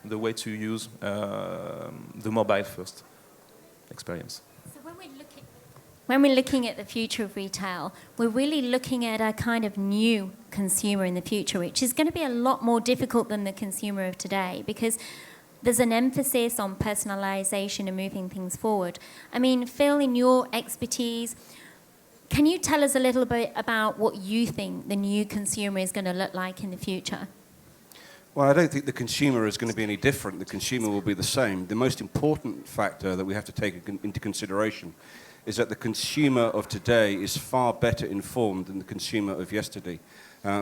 the way to use the mobile first experience. So when we're looking at the future of retail, we're really looking at a kind of new consumer in the future, which is going to be a lot more difficult than the consumer of today, because there's an emphasis on personalization and moving things forward. I mean, Phil, in your expertise, can you tell us a little bit about what you think the new consumer is going to look like in the future? Well, I don't think the consumer is going to be any different. The consumer will be the same. The most important factor that we have to take into consideration is that the consumer of today is far better informed than the consumer of yesterday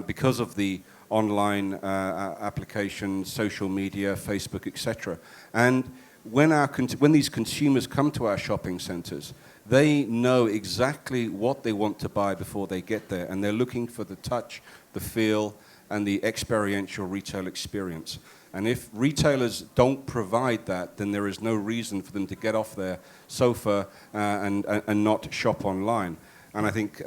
because of the online applications, social media, Facebook, etc. And when these consumers come to our shopping centres, they know exactly what they want to buy before they get there, and they're looking for the touch, the feel, and the experiential retail experience. And if retailers don't provide that, then there is no reason for them to get off their sofa and not shop online. And I think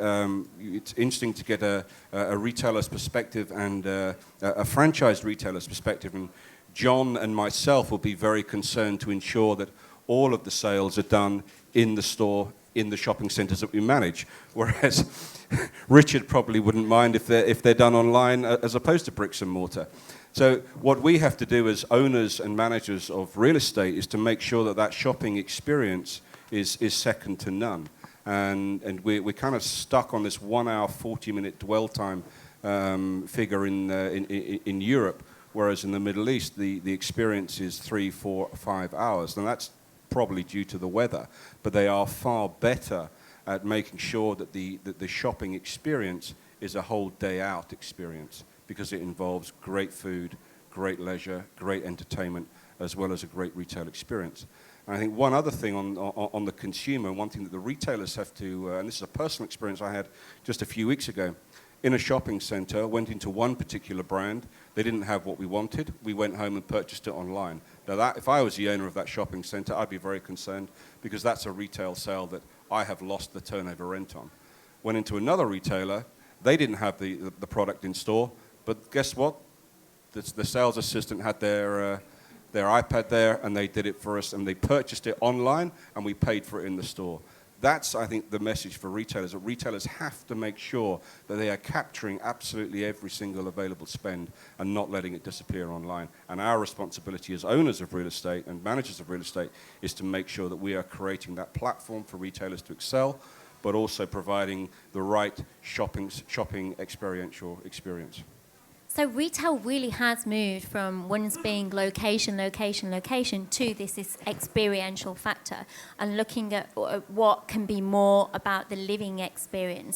it's interesting to get a retailer's perspective and a franchised retailer's perspective. And John and myself will be very concerned to ensure that all of the sales are done in the store, in the shopping centres that we manage. Whereas Richard probably wouldn't mind if they're done online as opposed to bricks and mortar. So what we have to do as owners and managers of real estate is to make sure that that shopping experience is second to none. And we're kind of stuck on this 1 hour, 40-minute dwell time figure in Europe, whereas in the Middle East, the experience is 3, 4, 5 hours. And that's probably due to the weather. But they are far better at making sure that the shopping experience is a whole day out experience, because it involves great food, great leisure, great entertainment, as well as a great retail experience. And I think one other thing on the consumer, one thing that the retailers have to, and this is a personal experience I had just a few weeks ago, in a shopping centre, went into one particular brand, they didn't have what we wanted, we went home and purchased it online. Now that, if I was the owner of that shopping centre, I'd be very concerned, because that's a retail sale that I have lost the turnover rent on. Went into another retailer, they didn't have the product in store, but guess what? The sales assistant had their iPad there, and they did it for us, and they purchased it online, and we paid for it in the store. That's, I think, the message for retailers, that retailers have to make sure that they are capturing absolutely every single available spend and not letting it disappear online. And our responsibility as owners of real estate and managers of real estate is to make sure that we are creating that platform for retailers to excel, but also providing the right shopping experiential experience. So retail really has moved from once being location, location, location to this experiential factor, and looking at what can be more about the living experience.